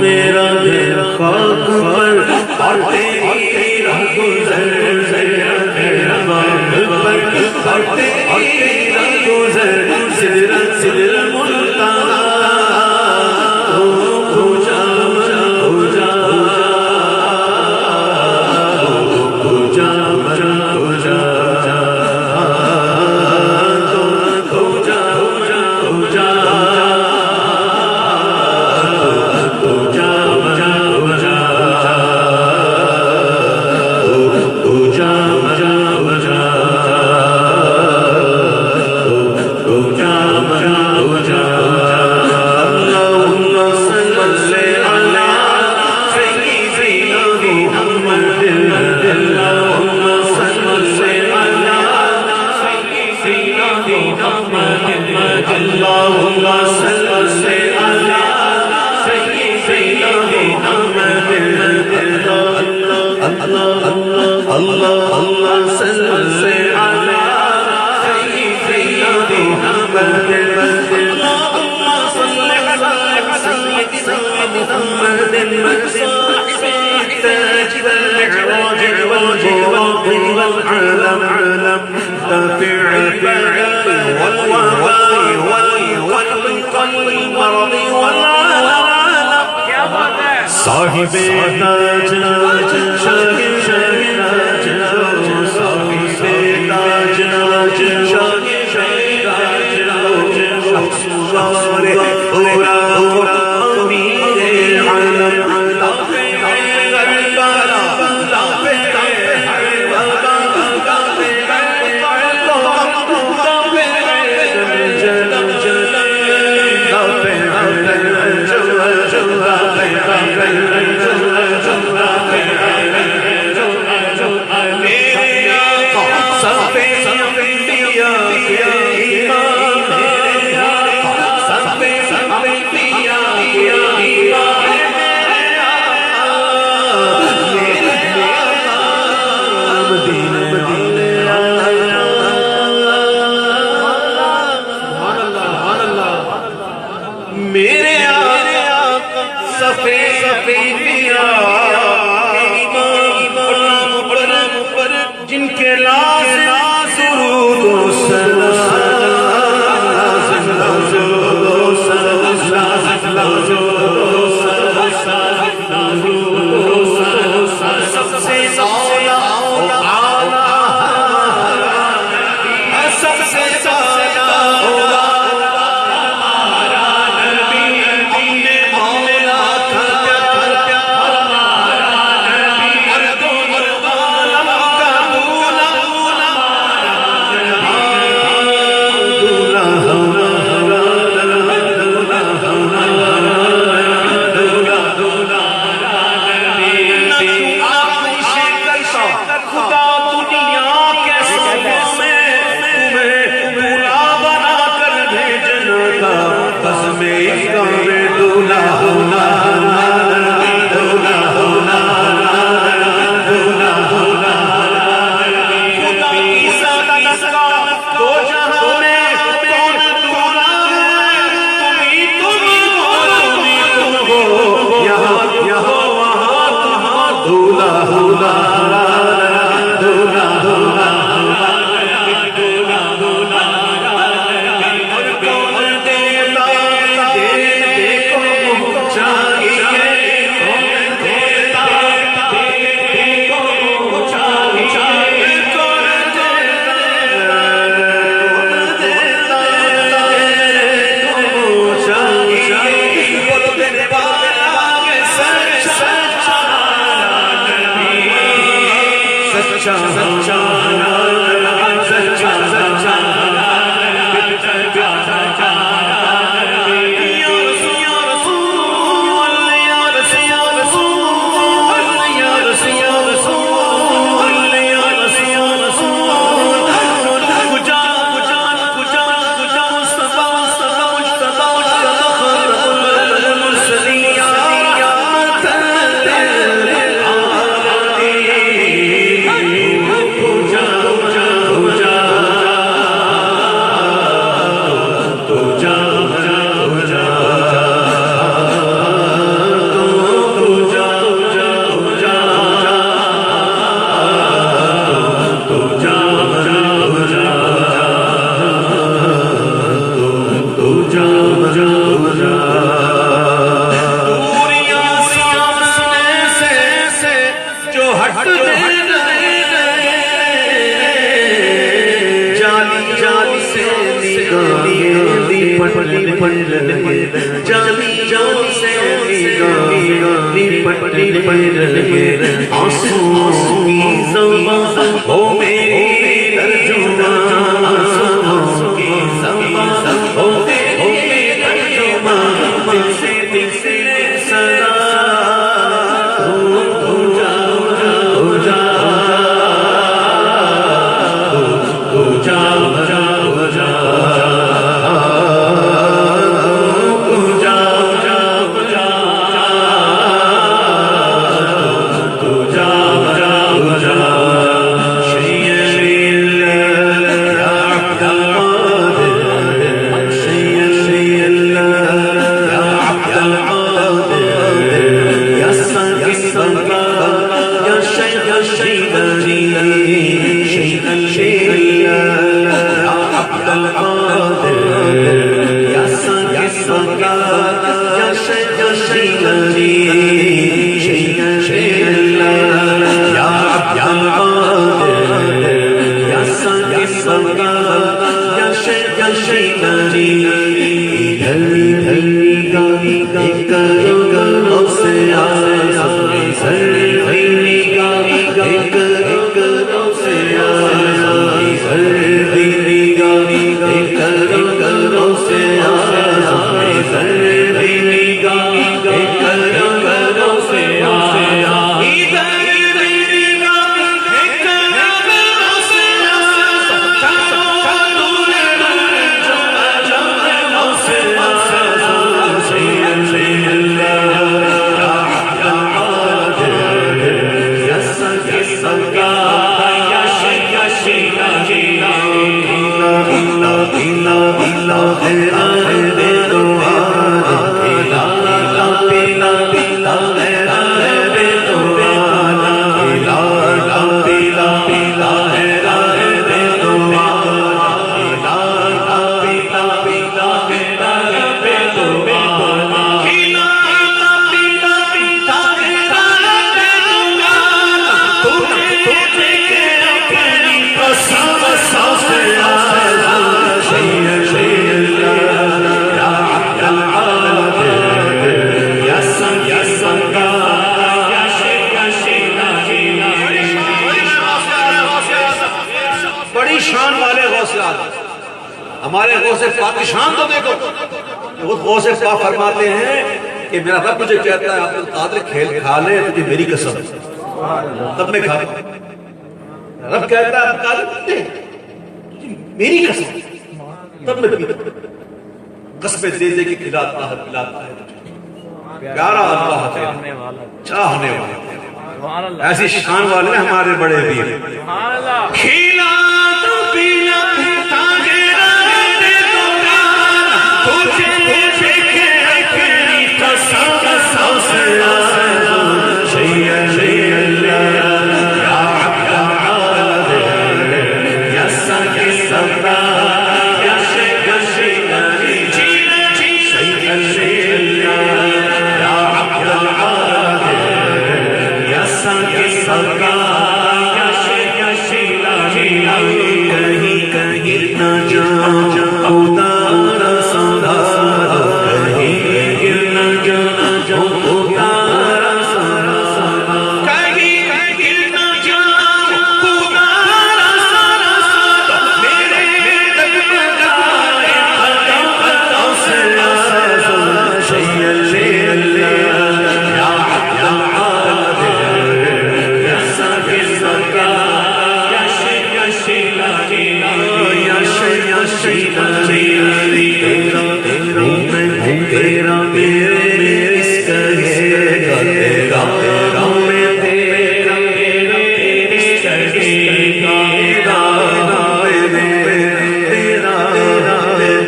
میرا میرا خاک پر اور تیری راہ گزر اور تیری راہ گزر سدرت سدرت منتہا ہو جا ہو جا ہو جا ہو جا صاحب تاج ناج شاہ شاہ ناج ناج صاحب تاج ناج شاہ شاہ ناج ناج سوار پورا پورا امیر عالم کیفیا امام پر جن کے لازم درود و سب سے Shri بڑی شان والے غوث اعظم، ہمارے غوث پاک کی شان تو دیکھو، خود غوث پاک فرماتے ہیں کہ میرا رب مجھے کہتا ہے عبد القادر کھیل کھا لے تجھے میری قسم، تب میں کھاتا ہوں۔ رب کہتا ہے عبد القادر میری قسم، تب میں پیتا، قسمیں دے دے کے کھلاتا ہے پلاتا ہے تجھے، پیارا اللہ تیرا چاہنے والا، ایسی شان والے ہمارے بڑے ویر۔ سبحان اللہ۔ کھیلا تو پیلا تاغیرہ دے تو پیارا، تجھے دیکھے اکھنی قسم سیا شیئا شیئا یا عبد العال یا ساکی صبرا یا شیئا شیئا شیئا شیئا یا عبد العال یا ساکی صبرا کہیں کہیں نہ جا اتارا سنبھالو، کہیں گر نہ جا اتارا سنبھالو، کہیں گر نہ جا اتارا سنبھالو، میرے ڈگمگائے قدم سے آزاد شیئا شیئا یا عبد العال یا ساکی صبرا تیرا میرے اس کہے گا، تیرا تیرا میں تیرا تیرا اس کہے گا، تیرا تیرا تیرا تیرا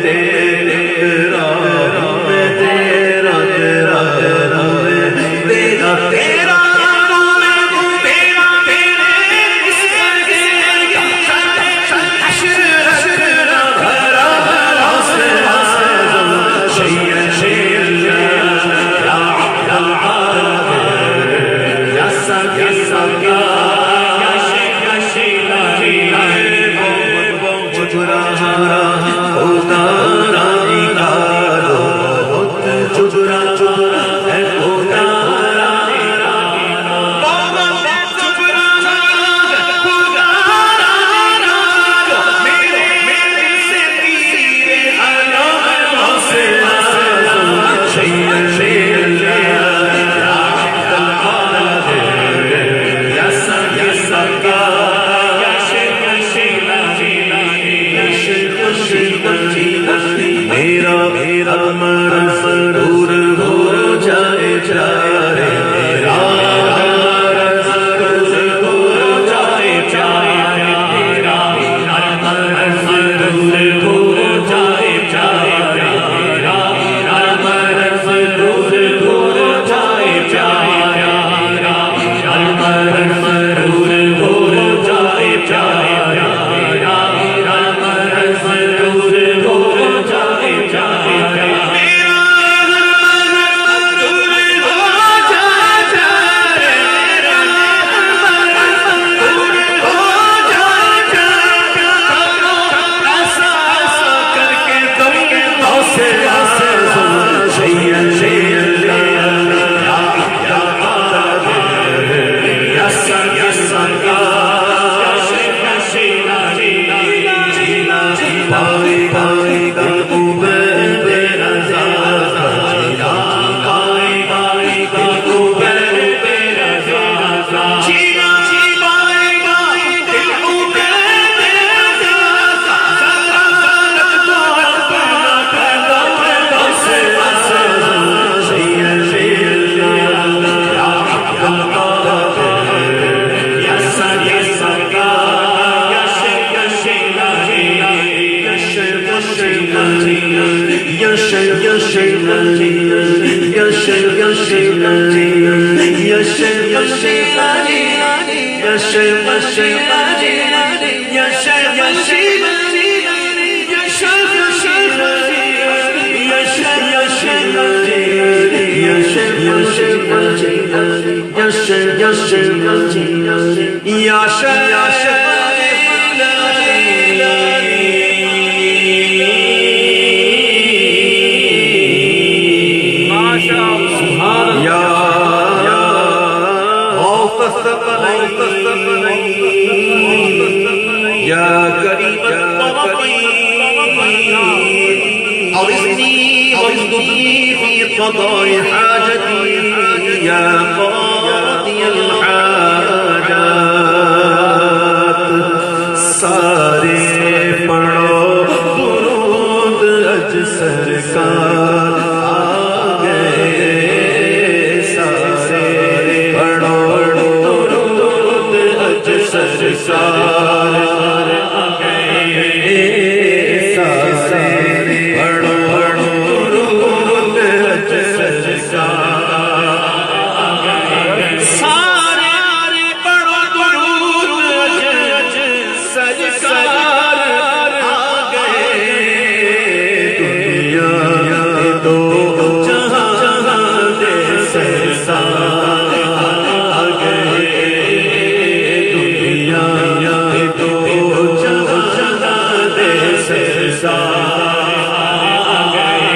تیرا تیرا یا قضاء حاجتي يا قاضي الحاجات سارے پڑھو درود اج سرکار آ گئے سارے پڑھو درود اج سرکار آ گئے سارے پڑھو درود اج سرکار آ گئے سارے پڑھو درود اج سرکار آ گئے دنیا دو جہاں دے سرکار آ گئے دنیا دو جہاں دے سرکار آ گئے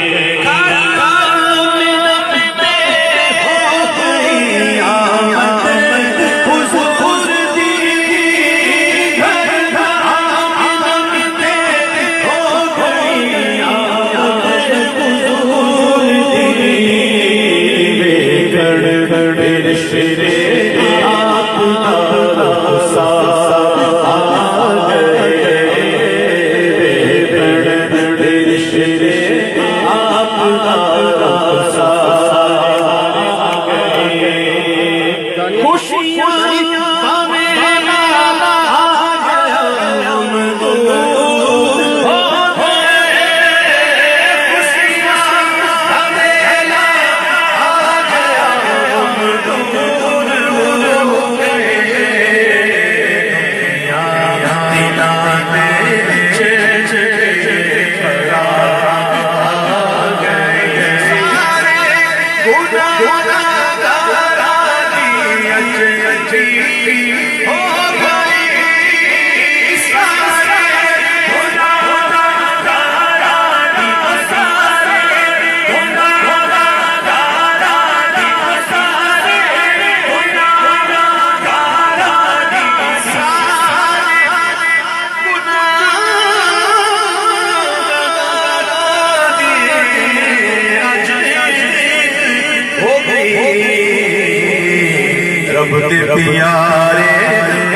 رب دے پیارے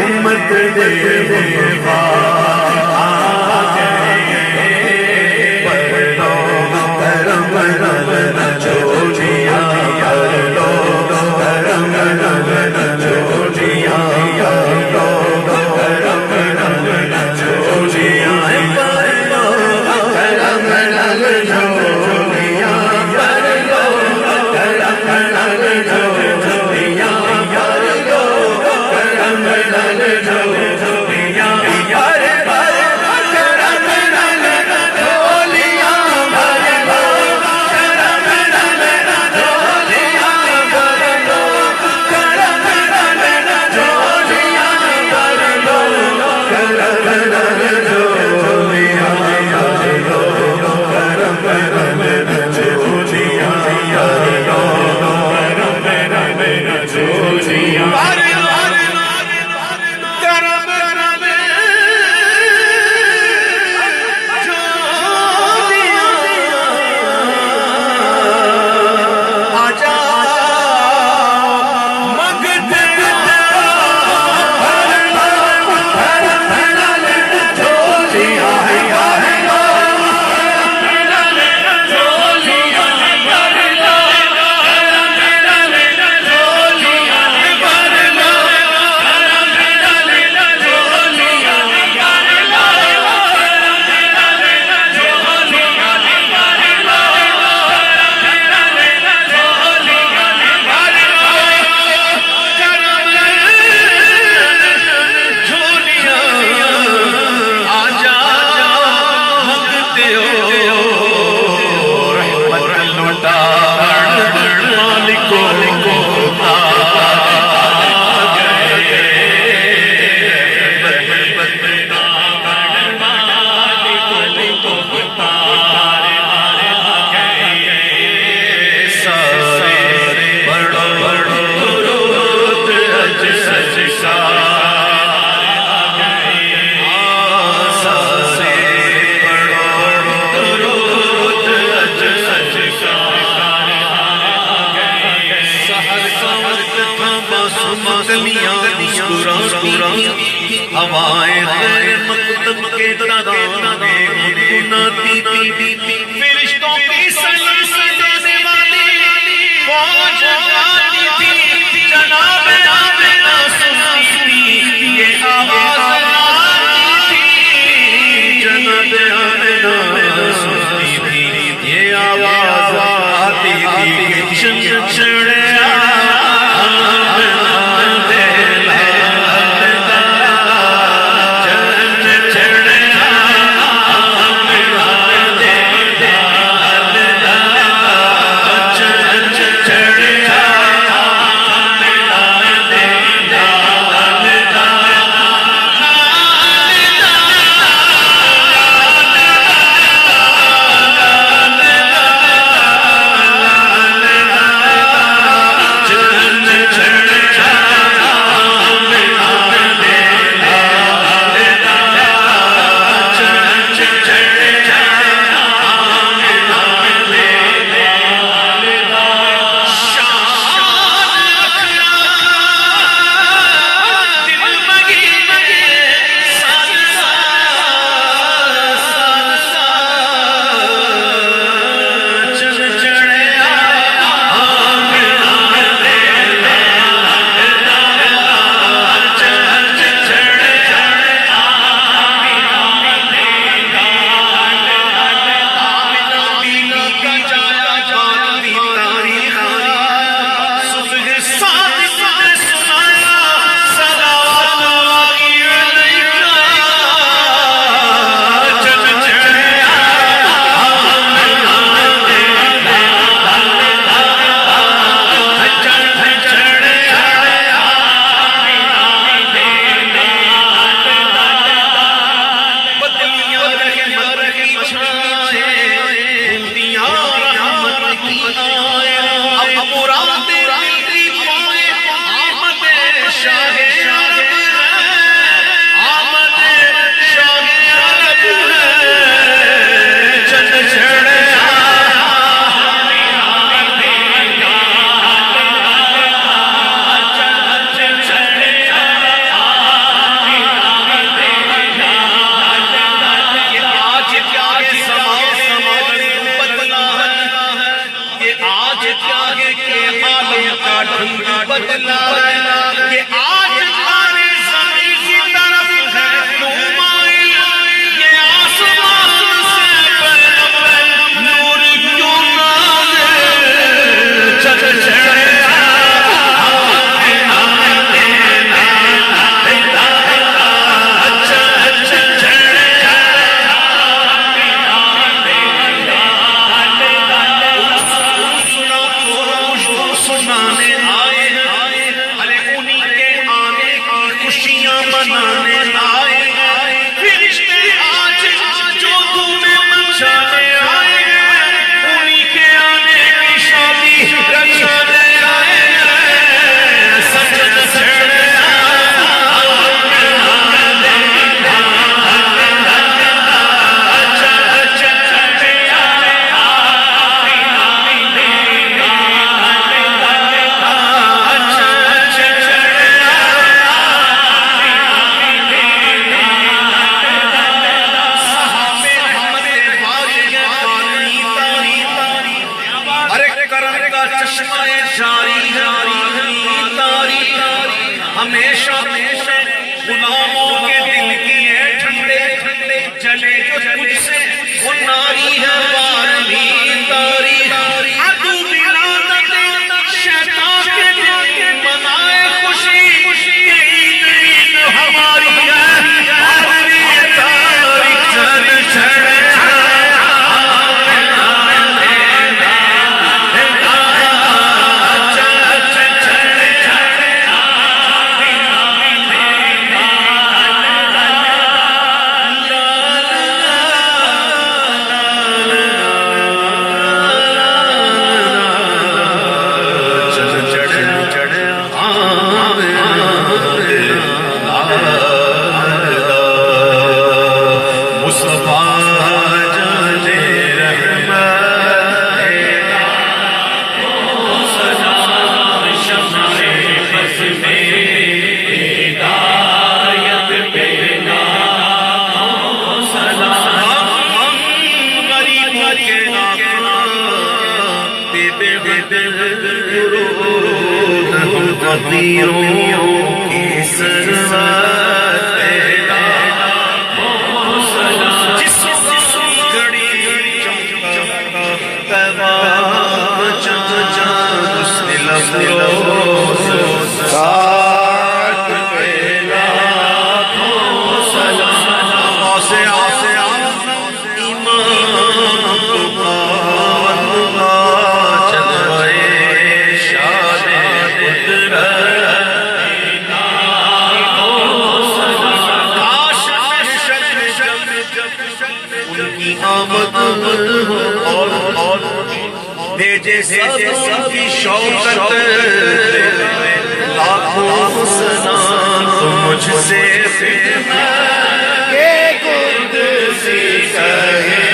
امت دے غیر مقدم کے ترانہ گنگناتی تھی فرشتوں کی سلام دینے والی فوج آتی تھی جناب آمنہ سنتی تھی یہ آواز آتی تھی جناب آمنہ سنتی تھی یہ آواز آتی تھی چڑے فقیروں کی سرور تیرا جس گھڑی چمکا پیغام چاند اس نے لفظ ساتھ پیلا آسے آسے ایمان کو پاندگا چلوائے شاد قدرت کاش ان کی آمد اور بھیجے سب کی شوقت لاکھوں سلام تو مجھ سے خدمت کے قدسی کہے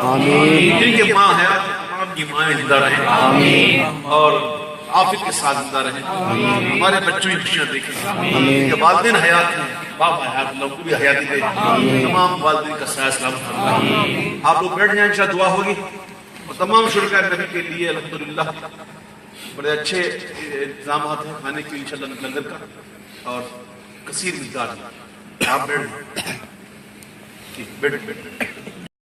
آمین. جن کی ماں ہے آپ کی مائیں زندہ رہیں اور عافیت کے ساتھ زندہ رہیں. ہمارے بچوں کی خوشیاں دیکھیں. ان کے والدین حیات ہیں، باپ حیات، اللہ کو بھی حیاتی دے. تمام والدین کا سایہ سلامت. آپ لوگ بیٹھ جائیں، انشاءاللہ دعا ہوگی. اور تمام شرکاء نبی کے لیے الحمدللہ بڑے اچھے انتظامات ہیں کھانے کے انشاءاللہ لنگر کا اور کثیر مقدار. آپ بیٹھ جائیں. بیٹھو